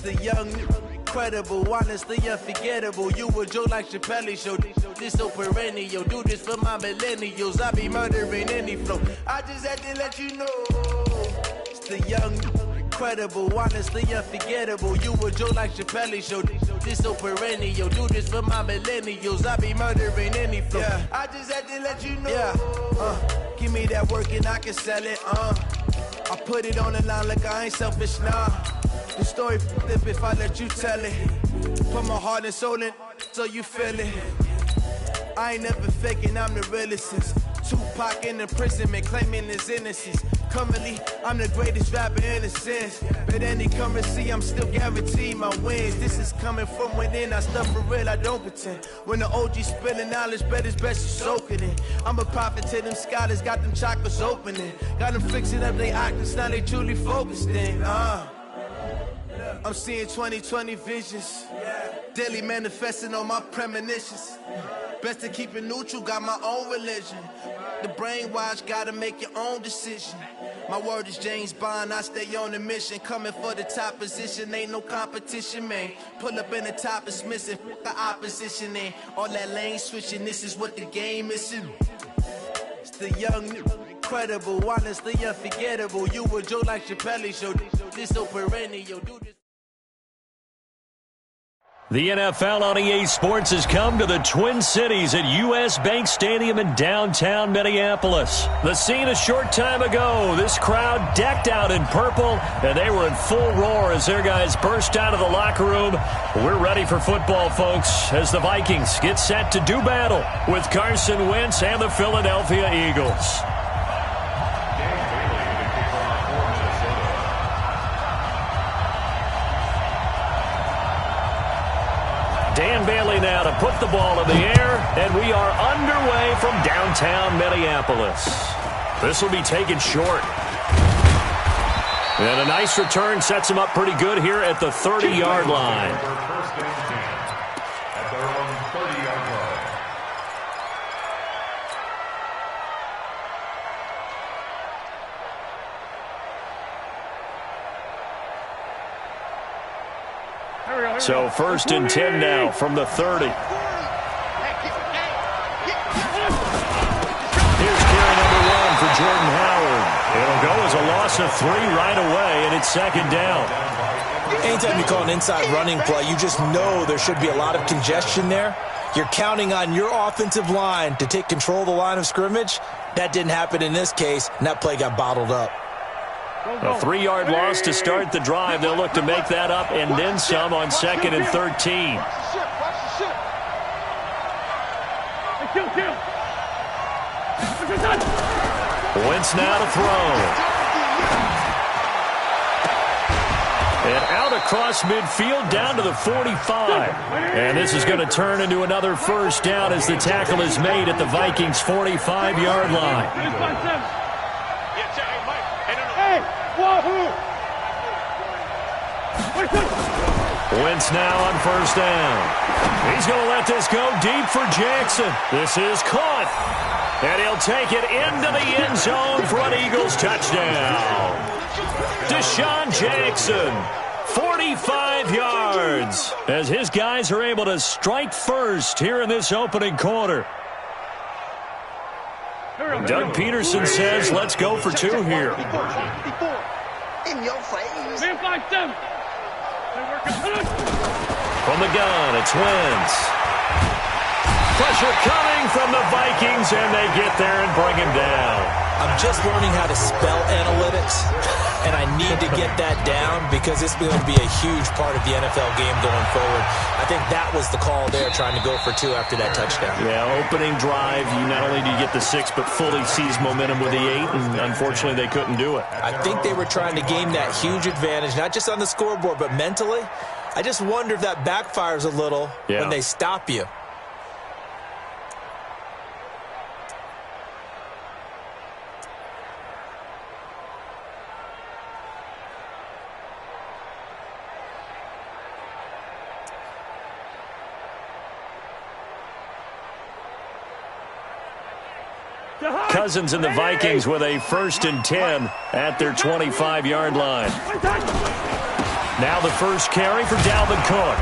The young, incredible, honestly unforgettable. You a joke like Chappelle Show. This so perennial. Do this for my millennials. I be murdering any flow. I just had to let you know. It's the young, incredible, honestly unforgettable. You a joke like Chappelle Show. This so perennial. Do this for my millennials. I be murdering any flow. Yeah. I just had to let you know. Yeah. Give me that work and I can sell it. I put it on the line like I ain't selfish, nah. The story flip if I let you tell it. Put my heart and soul in so you feel it. I ain't never faking, I'm the realest since Tupac in imprisonment, claiming his innocence. Currently, I'm the greatest rapper in a sense. But any currency, I'm still guaranteed my wins. This is coming from within, I stuff for real, I don't pretend. When the OG spilling knowledge, bet it's best you soak it in. I'm a prophet to them scholars, got them chakras opening. Got them fixing up they octaves, now they truly focused in. I'm seeing 2020 visions. Daily manifesting on my premonitions. Best to keep it neutral, got my own religion. The brainwash, gotta make your own decision. My word is James Bond, I stay on a mission. Coming for the top position, ain't no competition, man. Pull up in the top, it's missing, the opposition in. All that lane switching, this is what the game is. It's the young, incredible, honestly unforgettable. You a joke like Chappelle Show. This so perennial, do this. The NFL on EA Sports has come to the Twin Cities at U.S. Bank Stadium in downtown Minneapolis. The scene a short time ago, this crowd decked out in purple, and they were in full roar as their guys burst out of the locker room. We're ready for football, folks, as the Vikings get set to do battle with Carson Wentz and the Philadelphia Eagles. Dan Bailey now to put the ball in the air, and we are underway from downtown Minneapolis. This will be taken short. And a nice return sets him up pretty good here at the 30-yard line. At their own 30-yard line. So 1st and 10 now from the 30. Here's carry number 1 for Jordan Howard. It'll go as a loss of 3 right away, and it's 2nd down. Anytime you call an inside running play, you just know there should be a lot of congestion there. You're counting on your offensive line to take control of the line of scrimmage. That didn't happen in this case, and that play got bottled up. A 3-yard loss to start the drive. They'll look to make that up and then some on 2nd and 13. Wentz now to throw. And out across midfield down to the 45. And this is going to turn into another 1st down as the tackle is made at the Vikings' 45-yard line. Wentz now on 1st down. He's going to let this go deep for Jackson. This is caught. And he'll take it into the end zone for an Eagles touchdown. Deshaun Jackson, 45 yards, as his guys are able to strike first here in this opening quarter. Doug Peterson says, let's go for 2 here. In your face. From the gun, it's Wentz. Pressure coming from the Vikings, and they get there and bring him down. I'm just learning how to spell analytics, and I need to get that down because it's going to be a huge part of the NFL game going forward. I think that was the call there, trying to go for 2 after that touchdown. Yeah, opening drive, you not only do you get the 6, but fully seize momentum with the 8, and unfortunately they couldn't do it. I think they were trying to gain that huge advantage, not just on the scoreboard, but mentally. I just wonder if that backfires a little when they stop you. Cousins and the Vikings with a 1st and 10 at their 25-yard line. Now the first carry for Dalvin Cook.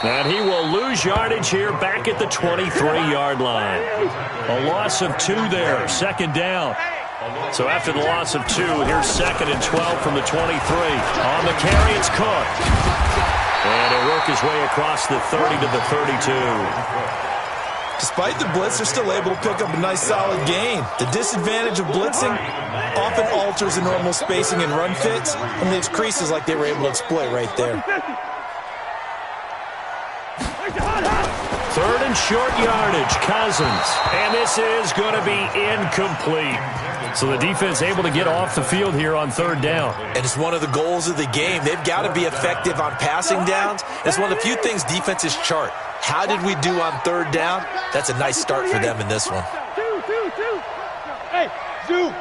And he will lose yardage here back at the 23-yard line. A loss of 2 there, second down. So after the loss of 2, here's 2nd and 12 from the 23. On the carry, it's Cook. And he'll work his way across the 30 to the 32. Despite the blitz, they're still able to pick up a nice solid gain. The disadvantage of blitzing often alters the normal spacing and run fits, and leaves creases like they were able to exploit right there. 3rd and short yardage, Cousins. And this is going to be incomplete. So the defense able to get off the field here on 3rd down. And it's one of the goals of the game. They've got to be effective on passing downs. It's one of the few things defenses chart. How did we do on 3rd down? That's a nice start for them in this one. Hey, Zoo.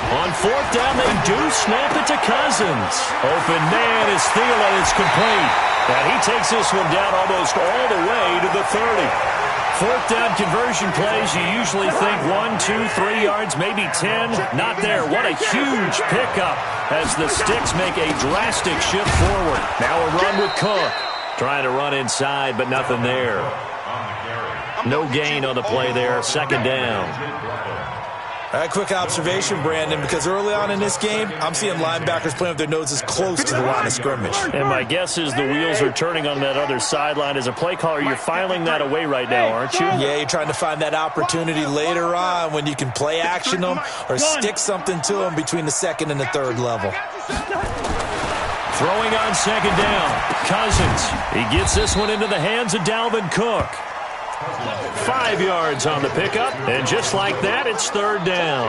On 4th down, they do snap it to Cousins. Open man is Thielen. It's complete. And he takes this one down almost all the way to the 30. 4th down conversion plays, you usually think 1, 2, 3 yards, maybe 10. Not there. What a huge pickup as the Sticks make a drastic shift forward. Now a run with Cook. Trying to run inside, but nothing there. No gain on the play there. 2nd down. All right, quick observation, Brandon, because early on in this game, I'm seeing linebackers playing with their noses close to the line of scrimmage. And my guess is the wheels are turning on that other sideline. As a play caller, you're filing that away right now, aren't you? Yeah, you're trying to find that opportunity later on when you can play action them or stick something to them between the 2nd and the 3rd level. Throwing on 2nd down. Cousins. He gets this one into the hands of Dalvin Cook. 5 yards on the pickup, and just like that, it's 3rd down.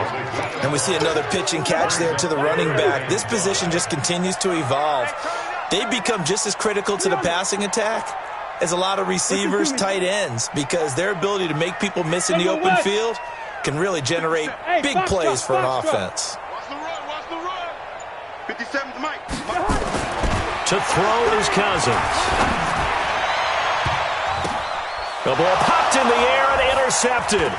And we see another pitch and catch there to the running back. This position just continues to evolve. They become just as critical to the passing attack as a lot of receivers, tight ends, because their ability to make people miss in the open field can really generate big plays for an offense. Watch the run. 57's Mike. To throw is Cousins. The ball popped in the air and intercepted.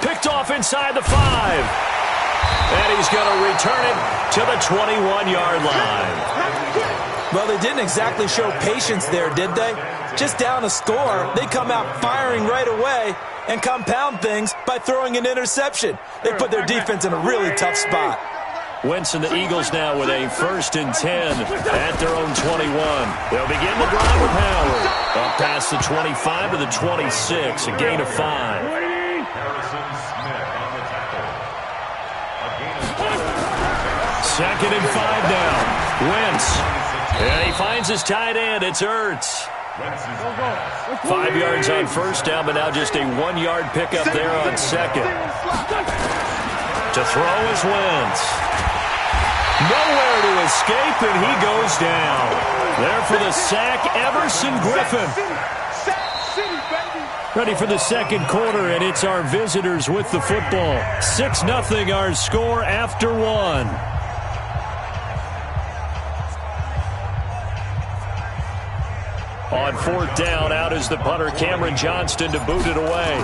Picked off inside the 5. And he's going to return it to the 21-yard line. Well, they didn't exactly show patience there, did they? Just down a score, they come out firing right away and compound things by throwing an interception. They put their defense in a really tough spot. Wentz and the Eagles now with a 1st and 10 at their own 21. They'll begin the drive with Howard. Up past the 25 to the 26, a gain of 5. Second and 5 now. Wentz. And he finds his tight end. It's Ertz. 5 yards on 1st down, but now just a 1-yard pickup there on 2nd. To throw is Wentz. Nowhere to escape, and he goes down. There for the sack, Everson Griffin. Ready for the 2nd quarter, and it's our visitors with the football. 6-0 our score after 1. On 4th down, out is the punter, Cameron Johnston, to boot it away.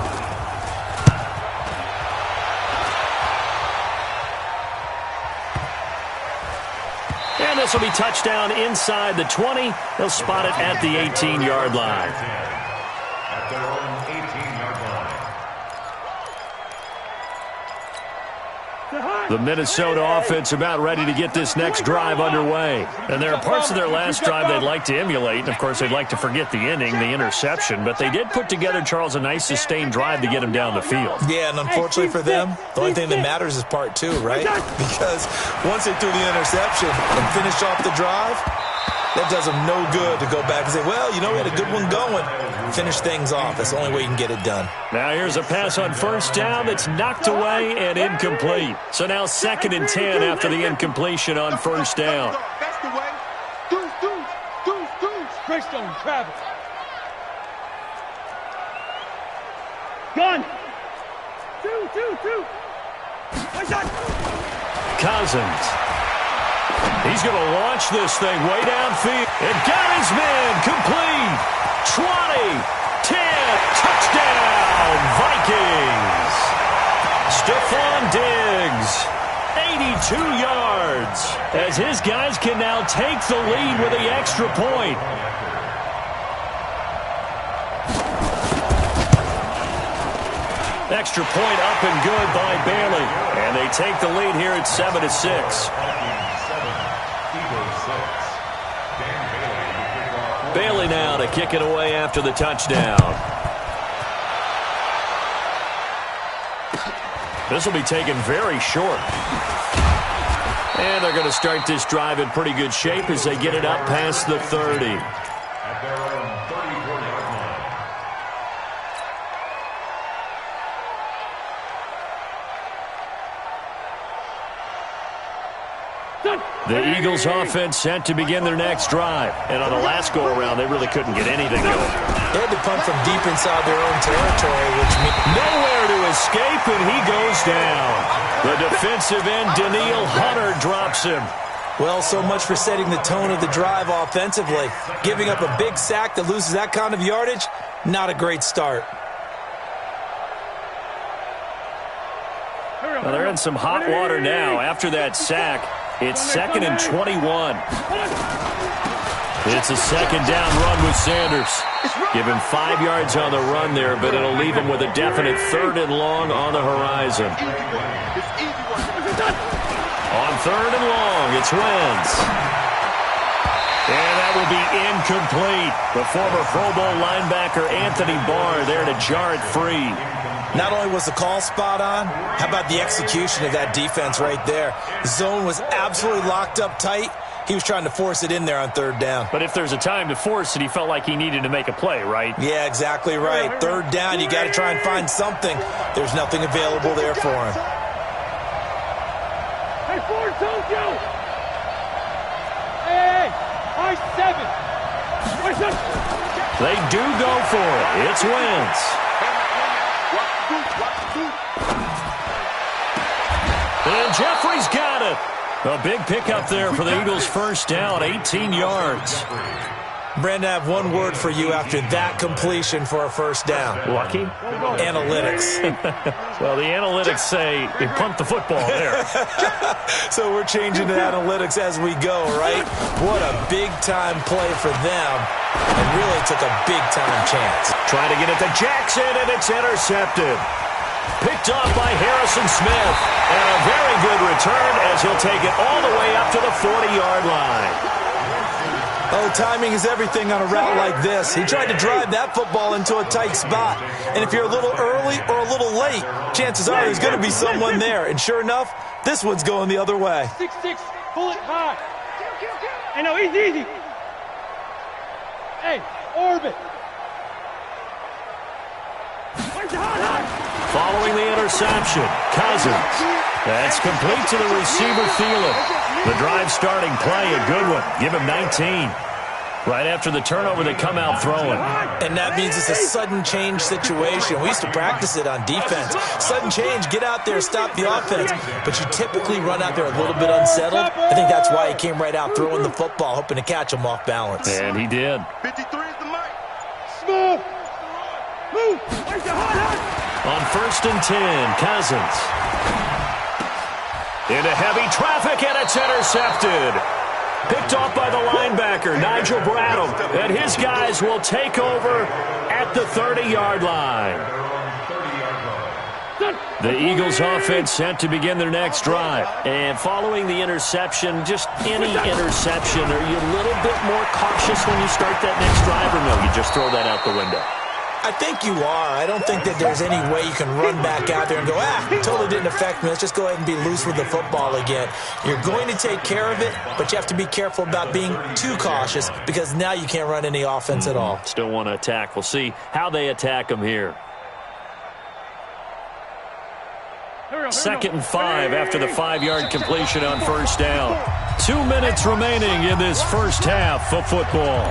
And this will be touchdown inside the 20. They'll spot it at the 18-yard line. At their own 18-yard line. The Minnesota offense about ready to get this next drive underway. And there are parts of their last drive they'd like to emulate. And, of course, they'd like to forget the inning, the interception. But they did put together, Charles, a nice sustained drive to get them down the field. Yeah, and unfortunately for them, the only thing that matters is part 2, right? Because once they threw the interception and finished off the drive, that does them no good to go back and say, well, you know, we had a good one going. Finish things off. That's the only way you can get it done. Now here's a pass on 1st down that's knocked away and incomplete. So now 2nd and 10 after the incompletion on 1st down. That's the way. Deuce. Greystone, Travis. Gun. Two. Cousins. He's going to launch this thing way downfield. And got his man complete. 20, 10, touchdown, Vikings. Stephon Diggs, 82 yards, as his guys can now take the lead with the extra point. Extra point up and good by Bailey. And they take the lead here at 7-6. Bailey now to kick it away after the touchdown. This will be taken very short. And they're going to start this drive in pretty good shape as they get it up past the 30. At their own 34-yard line. The Eagles offense set to begin their next drive. And on the last go-around, they really couldn't get anything going. They had to punt from deep inside their own territory, which means Nowhere to escape, and he goes down. The defensive end, Daniil Hunter, drops him. well, so much for setting the tone of the drive offensively. Giving up a big sack that loses that kind of yardage, not a great start. Well, they're in some hot water now after that sack. It's 2nd and 21. It's a second down run with Sanders. Give him 5 yards on the run there, but it'll leave him with a definite 3rd and long on the horizon. On 3rd and long, it's Wentz. And that will be incomplete. The former Pro Bowl linebacker Anthony Barr there to jar it free. Not only was the call spot on, how about the execution of that defense right there? The zone was absolutely locked up tight. He was trying to force it in there on 3rd down. But if there's a time to force it, he felt like he needed to make a play, right? Yeah, exactly right. 3rd down, you got to try and find something. There's nothing available there for him. Hey, Ford, don't you! Hey, high 7. They do go for it. It's Wentz. And Jeffrey's got it. A big pickup there for the Eagles' first down, 18 yards. Brandon, I have one word for you after that completion for a first down. Lucky? Analytics. Well, the analytics say they pumped the football there. So we're changing to analytics as we go, right? What a big-time play for them. And really took a big-time chance. Trying to get it to Jackson, and it's intercepted. Picked off by Harrison Smith. And a very good return as he'll take it all the way up to the 40-yard line. Oh, timing is everything on a route like this. He tried to drive that football into a tight spot. And if you're a little early or a little late, chances are there's going to be someone there. And sure enough, this one's going the other way. 6-6, pull it high. Hey, no, easy. Hey, orbit. Following the interception, Cousins. That's complete to the receiver, Thielen. The drive starting play, a good one. Give him 19. Right after the turnover, they come out throwing. And that means it's a sudden change situation. We used to practice it on defense. Sudden change, get out there, stop the offense. But you typically run out there a little bit unsettled. I think that's why he came right out throwing the football, hoping to catch him off balance. And he did. 53 is the mic. Smooth. Move. Where's the hot? On 1st and 10, Cousins. Into heavy traffic, and it's intercepted. Picked off by the linebacker, Nigel Bradham. And his guys will take over at the 30-yard line. The Eagles offense set to begin their next drive. And following the interception, just any interception, are you a little bit more cautious when you start that next drive, or no, you just throw that out the window? I think you are. I don't think that there's any way you can run back out there and go, totally didn't affect me. Let's just go ahead and be loose with the football again. You're going to take care of it, but you have to be careful about being too cautious because now you can't run any offense at all. Still want to attack. We'll see how they attack them here. 2nd and 5 after the 5-yard completion on 1st down. 2 minutes remaining in this first half of football.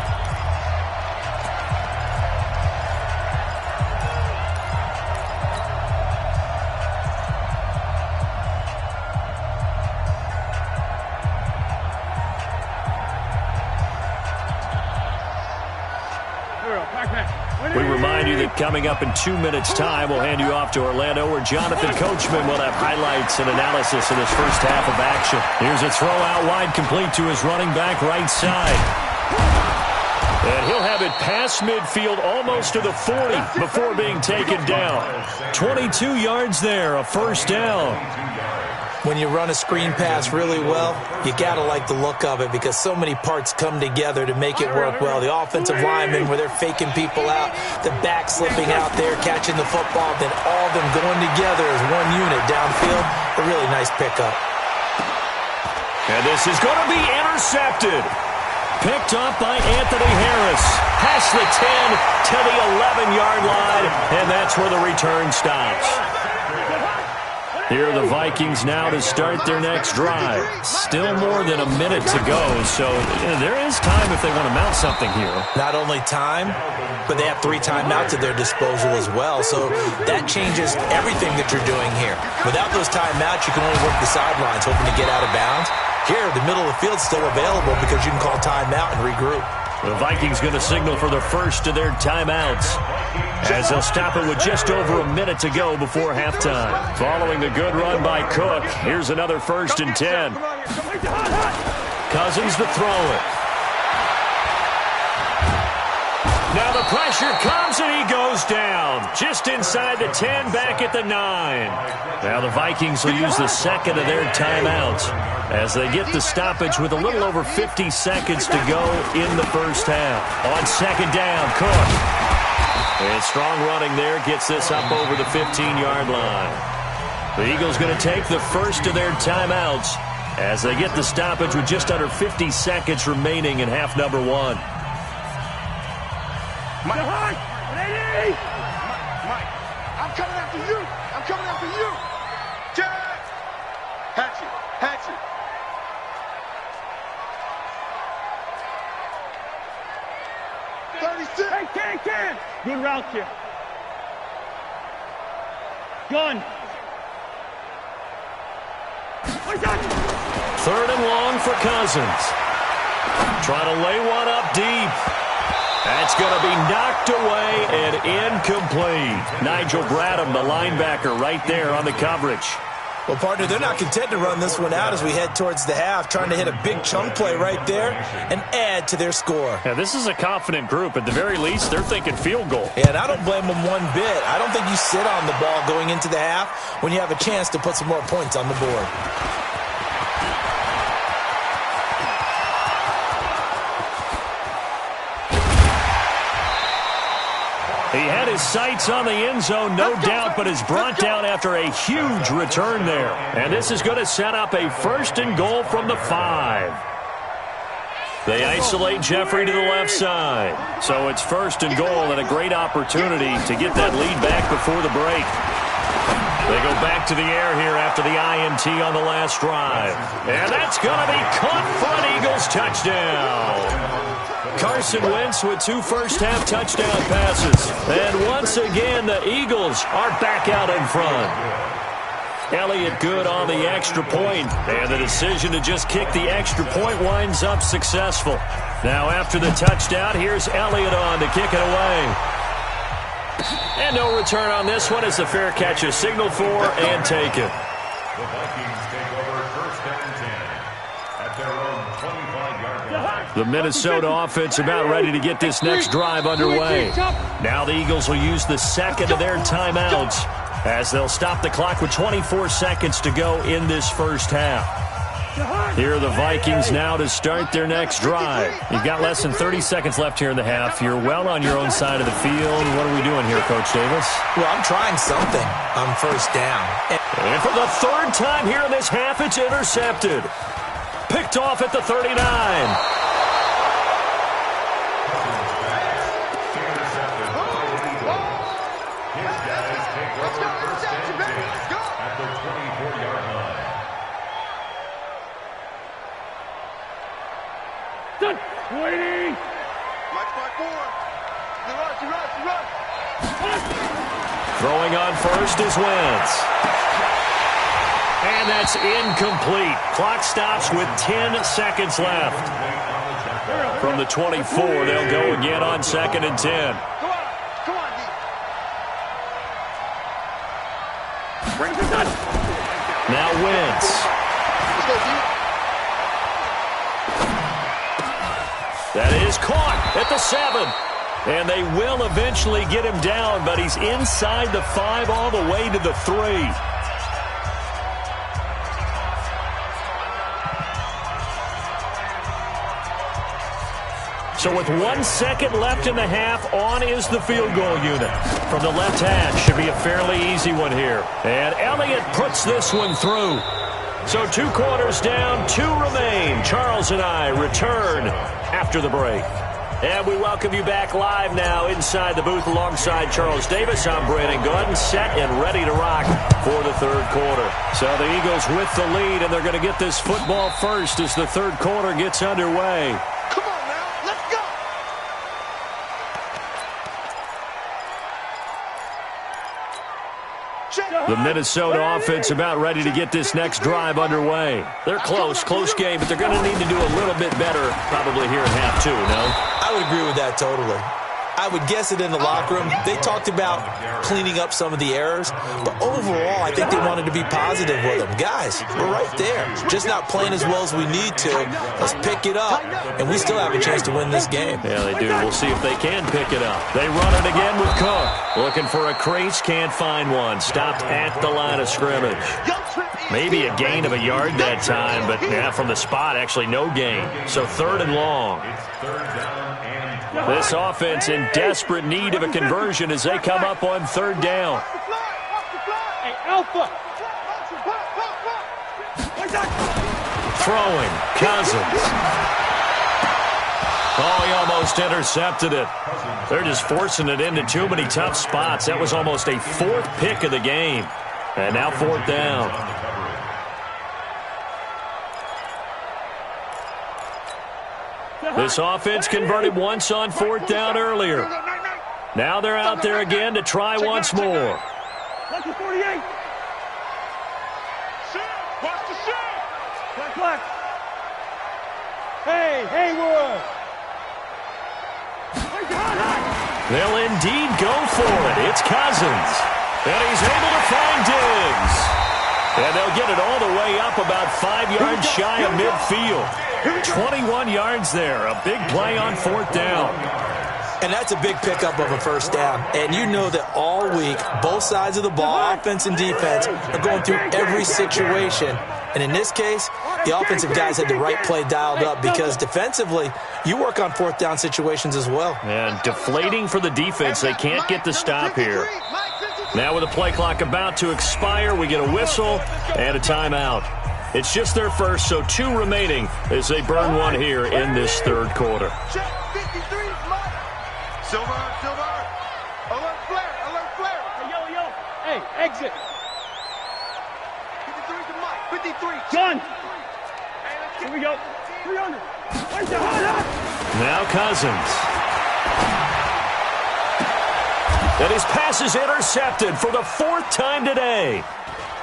We remind you that coming up in 2 minutes' time. We'll hand you off to Orlando, where Jonathan Coachman will have highlights and analysis of this first half of action. Here's a throw out wide, complete to his running back right side. And he'll have it past midfield, almost to the 40, before being taken down. 22 yards there, a first down. When you run a screen pass really well, you got to like the look of it because so many parts come together to make it work well. The offensive linemen, where they're faking people out, the back slipping out there, catching the football, then all of them going together as one unit downfield. A really nice pickup. And this is going to be intercepted. Picked up by Anthony Harris. Past the 10 to the 11-yard line, and that's where the return stops. Here are the Vikings now to start their next drive. Still more than a minute to go, so there is time if they want to mount something here. Not only time, but they have 3 timeouts at their disposal as well, so that changes everything that you're doing here. Without those timeouts, you can only work the sidelines, hoping to get out of bounds. Here, the middle of the field is still available because you can call timeout and regroup. The Vikings going to signal for the first of their timeouts, as they'll stop it with just over a minute to go before halftime. Following the good run by Cook, here's another 1st and 10. Cousins to throw it. Now the pressure comes and he goes down. Just inside the 10, back at the 9. Now the Vikings will use the second of their timeouts as they get the stoppage with a little over 50 seconds to go in the first half. On second down, Cook. And strong running there gets this up over the 15-yard line. The Eagles going to take the first of their timeouts as they get the stoppage with just under 50 seconds remaining in half number 1. Mike, Mike, I'm coming after you. I'm coming after you. Jack. Hatchet, hatchet. Hey, can. Good route here. Gun. 3rd and long for Cousins. Trying to lay one up deep. That's going to be knocked away and incomplete. Nigel Bradham, the linebacker, right there on the coverage. Well, partner, they're not content to run this one out as we head towards the half, trying to hit a big chunk play right there and add to their score. Yeah, this is a confident group. At the very least, they're thinking field goal. And I don't blame them one bit. I don't think you sit on the ball going into the half when you have a chance to put some more points on the board. He had his sights on the end zone, no doubt, but is brought down after a huge return there. And this is going to set up a 1st and goal from the 5. They isolate Jeffrey to the left side. So it's 1st and goal and a great opportunity to get that lead back before the break. They go back to the air here after the INT on the last drive. And that's going to be caught for an Eagles touchdown. Carson Wentz with 2 first-half touchdown passes. And once again, the Eagles are back out in front. Elliott good on the extra point, and the decision to just kick the extra point winds up successful. Now after the touchdown, here's Elliott on to kick it away. And no return on this one as the fair catch is signaled for and taken. The Vikings take over 1st and 10 at their own 25-yard line. The Minnesota offense about ready to get this next drive underway. Now the Eagles will use the second of their timeouts as they'll stop the clock with 24 seconds to go in this first half. Here are the Vikings now to start their next drive. You've got less than 30 seconds left here in the half. You're well on your own side of the field. What are we doing here, Coach Davis? Well, I'm trying something on 1st down. And for the 3rd time here in this half, it's intercepted. Picked off at the 39. Waiting. Mike 4. Run. Throwing on first is Wentz. And that's incomplete. Clock stops with 10 seconds left. From the 24, they'll go again on 2nd and 10. Come on, D. Now Wentz. That is caught at the 7. And they will eventually get him down, but he's inside the 5 all the way to the 3. So with 1 second left in the half, on is the field goal unit. From the left hash, should be a fairly easy one here. And Elliott puts this one through. So 2 quarters down, 2 remain. Charles and I return after the break. And we welcome you back live now inside the booth alongside Charles Davis. I'm Brandon Gordon, set and ready to rock for the third quarter. So the Eagles with the lead, and they're going to get this football first as the third quarter gets underway. Come on now, let's go! The Minnesota offense about ready to get this next drive underway. They're close game, but they're going to need to do a little bit better probably here in half 2, no? I would agree with that totally. I would guess it in the locker room. They talked about cleaning up some of the errors, but overall, I think they wanted to be positive with them. Guys, we're right there. Just not playing as well as we need to. Let's pick it up, and we still have a chance to win this game. Yeah, they do. We'll see if they can pick it up. They run it again with Cook. Looking for a crease, can't find one. Stopped at the line of scrimmage. Maybe a gain of a yard that time, but yeah, from the spot, actually no gain. So 3rd and long. This offense in desperate need of a conversion as they come up on 3rd down. Hey, Alpha! Throwing, Cousins. Oh, he almost intercepted it. They're just forcing it into too many tough spots. That was almost a 4th pick of the game. And now 4th down. This offense converted once on 4th down earlier. Now they're out there again to try once more. Watch the 48. Watch the shot. Black. Hey, Haywood. They'll indeed go for it. It's Cousins. And he's able to find Diggs. And they'll get it all the way up about 5 yards shy of midfield. 21 yards there. A big play on 4th down. And that's a big pickup of a 1st down. And you know that all week, both sides of the ball, offense and defense, are going through every situation. And in this case, the offensive guys had the right play dialed up because defensively, you work on 4th down situations as well. And deflating for the defense. They can't get the stop here. Now with the play clock about to expire, we get a whistle and a timeout. It's just their first, so 2 remaining as they burn one here in this 3rd quarter. Silver. Alert flare. Hey, exit. 53 to Mike. 53. John. Here we go. 300. Now Cousins. And his pass is intercepted for the 4th time today.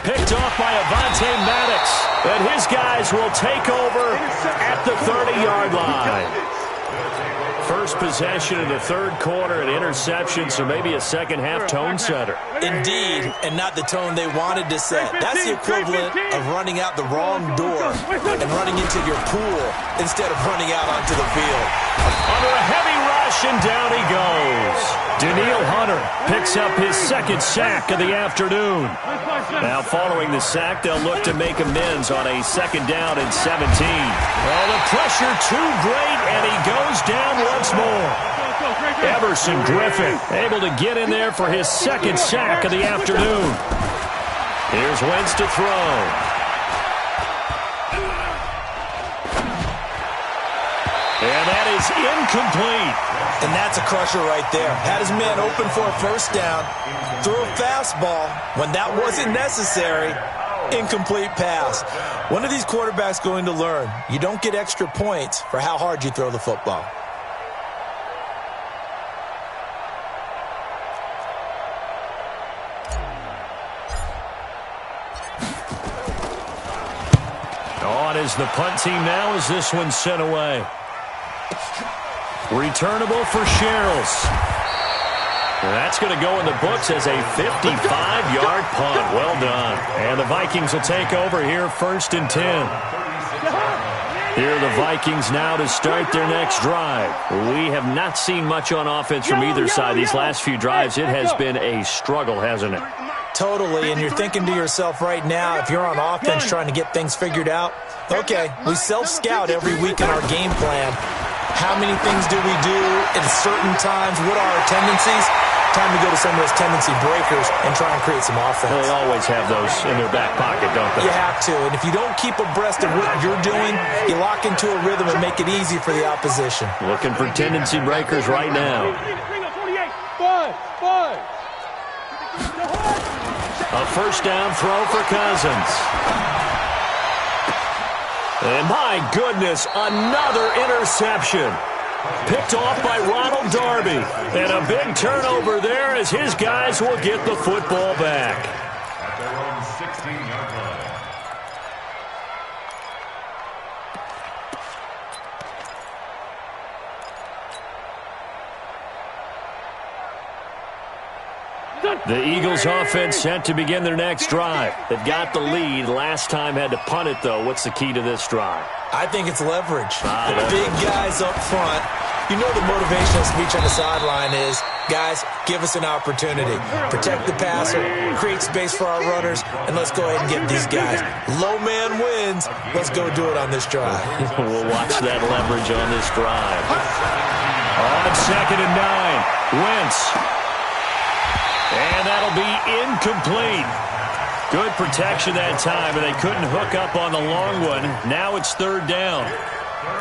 Picked off by Avonte Maddox. And his guys will take over at the 30-yard line. First possession in the 3rd quarter, an interception, so maybe a second-half tone setter. Indeed, and not the tone they wanted to set. That's the equivalent of running out the wrong door and running into your pool instead of running out onto the field. Under a heavy rush, and down he goes. Danielle Hunter picks up his 2nd sack of the afternoon. Now following the sack, they'll look to make amends on a 2nd down and 17. Well, the pressure too great, and he goes down once more. Everson Griffin able to get in there for his 2nd sack of the afternoon. Here's Wentz to throw. And that is incomplete. And that's a crusher right there. Had his man open for a 1st down, threw a fastball when that wasn't necessary. Incomplete pass. When are these quarterbacks going to learn? You don't get extra points for how hard you throw the football. On is the punt team now as this one's sent away. Returnable for Sherrills. And that's going to go in the books as a 55-yard punt. Well done. And the Vikings will take over here, 1st and 10. Here are the Vikings now to start their next drive. We have not seen much on offense from either side these last few drives. It has been a struggle, hasn't it? Totally, and you're thinking to yourself right now, if you're on offense trying to get things figured out, okay, we self-scout every week in our game plan. How many things do we do at certain times? What are our tendencies? Time to go to some of those tendency breakers and try and create some offense. They always have those in their back pocket, don't they? You have to, and if you don't keep abreast of what you're doing, you lock into a rhythm and make it easy for the opposition. Looking for tendency breakers right now. A 1st down throw for Cousins. And my goodness, another interception. Picked off by Ronald Darby. And a big turnover there as his guys will get the football back. At their own 16-yard line. The Eagles offense set to begin their next drive. They've got the lead. Last time had to punt it, though. What's the key to this drive? I think it's leverage. The big guys up front. You know the motivational speech on the sideline is, guys, give us an opportunity. Protect the passer, create space for our runners, and let's go ahead and get these guys. Low man wins. Let's go do it on this drive. We'll watch that leverage on this drive. On 2nd and 9, Wentz. And that'll be incomplete. Good protection that time, and they couldn't hook up on the long one. Now it's 3rd down.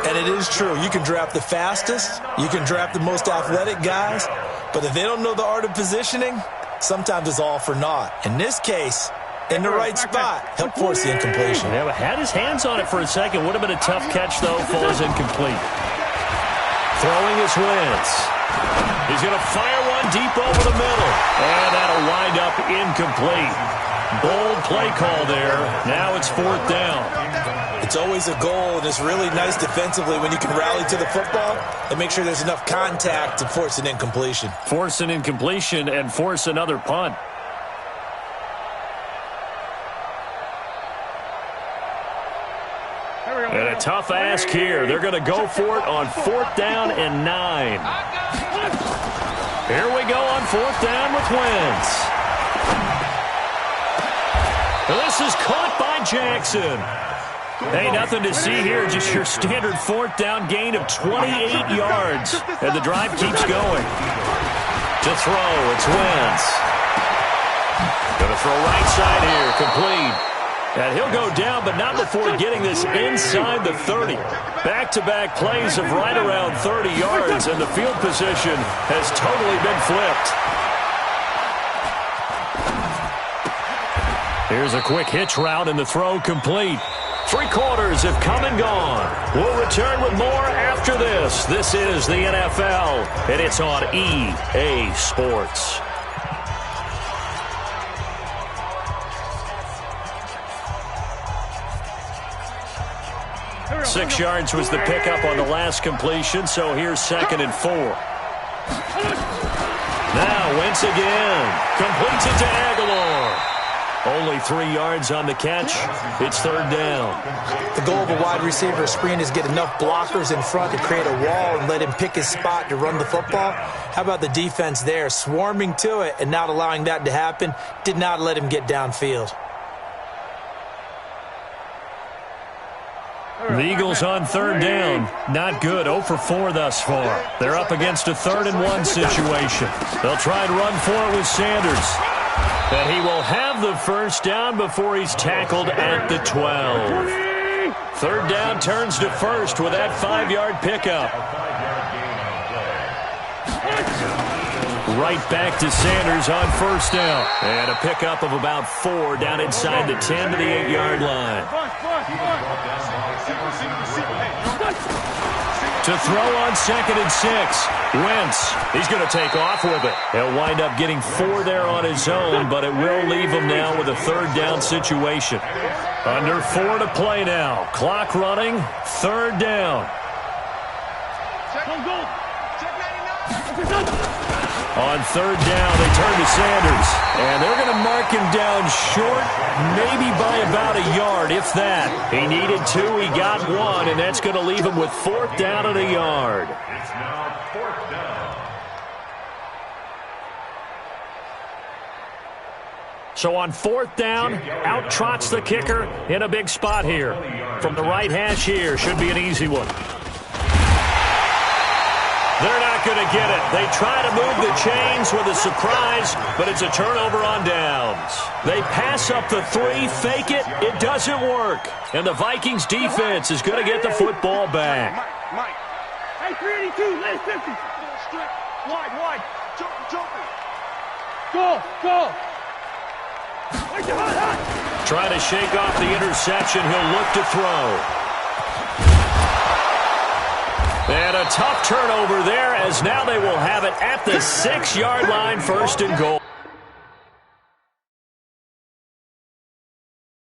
And it is true. You can draft the fastest. You can draft the most athletic guys. But if they don't know the art of positioning, sometimes it's all for naught. In this case, in the right spot, help force the incompletion. Yeah, had his hands on it for a second. Would have been a tough catch, though. Falls incomplete. Throwing is Wentz. He's going to fire one deep over the middle. And that'll wind up incomplete. Bold play call there. Now it's 4th down. It's always a goal, and it's really nice defensively when you can rally to the football and make sure there's enough contact to force an incompletion. Force an incompletion and force another punt. And a tough ask here. They're going to go for it on 4th down and 9. Here we go on 4th down with Wentz. This is caught by Jackson. Hey, nothing to see here. Just your standard 4th down gain of 28 yards. And the drive keeps going. To throw, it's Wentz. Going to throw right side here, complete. And he'll go down, but not before getting this inside the 30. Back-to-back plays of right around 30 yards, and the field position has totally been flipped. Here's a quick hitch route, and the throw complete. 3 quarters have come and gone. We'll return with more after this. This is the NFL, and it's on EA Sports. Six yards was the pickup on the last completion, so here's 2nd and 4. Now Wentz again. Completes it to Aguilar. Only 3 yards on the catch. It's 3rd down. The goal of a wide receiver screen is get enough blockers in front to create a wall and let him pick his spot to run the football. How about the defense there, swarming to it and not allowing that to happen? Did not let him get downfield. The Eagles on 3rd down. Not good. 0 for 4 thus far. They're up against a 3rd and 1 situation. They'll try and run for it with Sanders. And he will have the 1st down before he's tackled at the 12. 3rd down turns to 1st with that 5-yard pickup. Right back to Sanders on 1st down. And a pickup of about 4 down inside the 10 to the 8-yard line. To throw on 2nd and 6. Wentz, he's going to take off with it. He'll wind up getting 4 there on his own, but it will leave him now with a 3rd down situation. Under 4 to play now. Clock running, 3rd down. On third down, they turn to Sanders. And they're going to mark him down short, maybe by about a yard, if that. He needed 2, he got 1, and that's going to leave him with 4th down and a yard. It's now 4th down. So on 4th down, out trots the kicker in a big spot here. From the right hash here, should be an easy one. They're not going to get it. They try to move the chains with a surprise, but it's a turnover on downs. They pass up the 3, fake it. It doesn't work. And the Vikings defense is going to get the football back. Mike. Hey, 382, left 50. Wide. Jumping. Go. Trying to shake off the interception. He'll look to throw. And a tough turnover there, as now they will have it at the 6-yard line, 1st and goal.